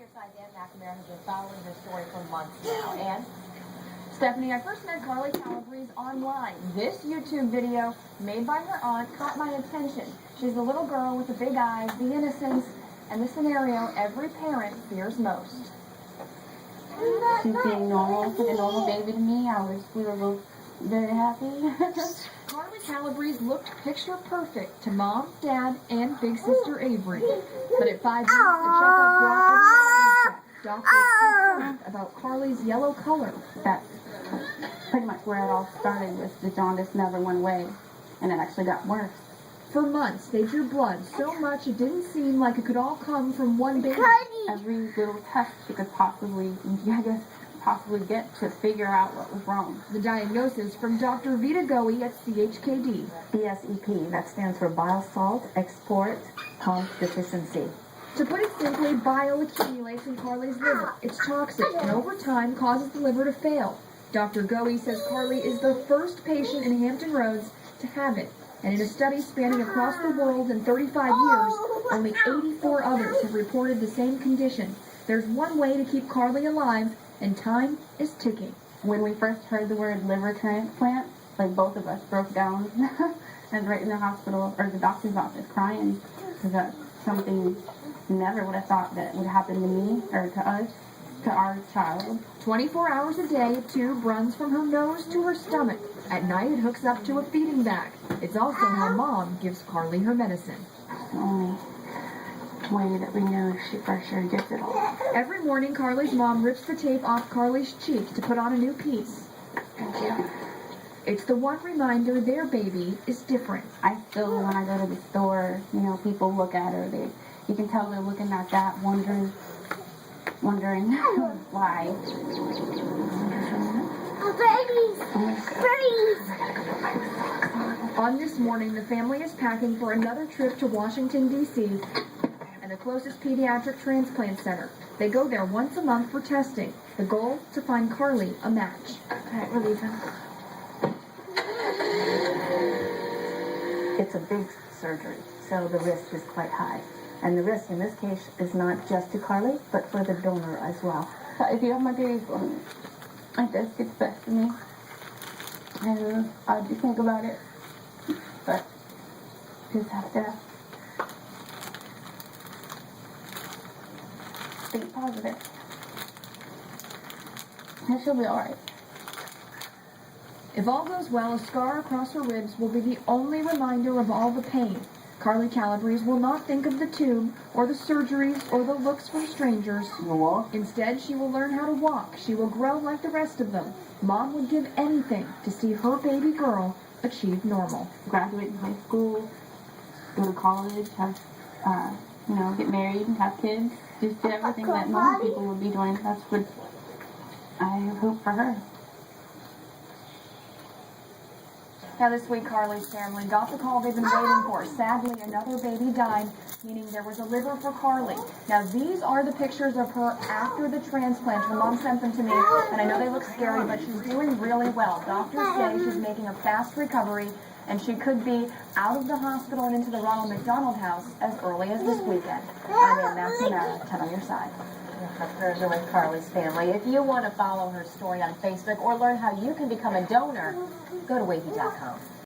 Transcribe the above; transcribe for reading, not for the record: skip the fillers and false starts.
Has been following her story for months now. And Stephanie, I first met Carlee Calabrese online. This YouTube video made by her aunt caught my attention. She's the little girl with the big eyes, the innocence, and the scenario every parent fears most. She's being normal, like a normal baby to me. We were both very happy. Carlee Calabrese looked picture perfect to mom, dad, and big sister Avery. But at 5 years, the checkup brought a reality check. Doctors concerned about Carlee's yellow color. That's pretty much where it all started. Was the jaundice never went away, and it actually got worse. For months, they drew blood so much it didn't seem like it could all come from one baby. Every little test she could possibly get to figure out what was wrong. The diagnosis from Dr. Vita Goey at CHKD. BSEP, that stands for bile salt export pump deficiency. To put it simply, bile accumulates in Carlee's liver. It's toxic and over time causes the liver to fail. Dr. Goey says Carlee is the first patient in Hampton Roads to have it. And in a study spanning across the world in 35 years, only 84 others have reported the same condition. There's one way to keep Carlee alive, and time is ticking. When we first heard the word liver transplant, like both of us broke down and right in the hospital or the doctor's office crying, because that's something never would have thought that would happen to me or to us, to our child. 24 hours a day, a tube runs from her nose to her stomach. At night, it hooks up to a feeding bag. It's also how mom gives Carlee her medicine. The only way that we know she for sure gets it all. Every morning, Carlee's mom rips the tape off Carlee's cheek to put on a new piece. Thank you. It's the one reminder their baby is different. I still, when I go to the store, people look at her. You can tell they're looking at that, wondering why. On this morning, the family is packing for another trip to Washington, D.C. and the closest pediatric transplant center. They go there once a month for testing. The goal, to find Carlee a match. Okay, we're leaving. It's a big surgery, so the risk is quite high. And the risk in this case is not just to Carlee, but for the donor as well. If you have my baby for me, I guess it's best for me. And I'll just think about it. But just have to think positive. And she'll be alright. If all goes well, a scar across her ribs will be the only reminder of all the pain. Carlee Calabrese will not think of the tube, or the surgeries, or the looks from strangers. Instead, she will learn how to walk. She will grow like the rest of them. Mom would give anything to see her baby girl achieve normal. Graduate in high school, go to college, have, get married and have kids. Just do everything that normal people would be doing. That's what I hope for her. Now this week, Carlee's family got the call they've been waiting for. Sadly, another baby died, meaning there was a liver for Carlee. Now these are the pictures of her after the transplant. Her mom sent them to me, and I know they look scary, but she's doing really well. Doctors say she's making a fast recovery, and she could be out of the hospital and into the Ronald McDonald House as early as this weekend. I'm in Matthew Mara, 10 on your side. Pleasure with Carlee's family. If you want to follow her story on Facebook or learn how you can become a donor, go to Wavy.com.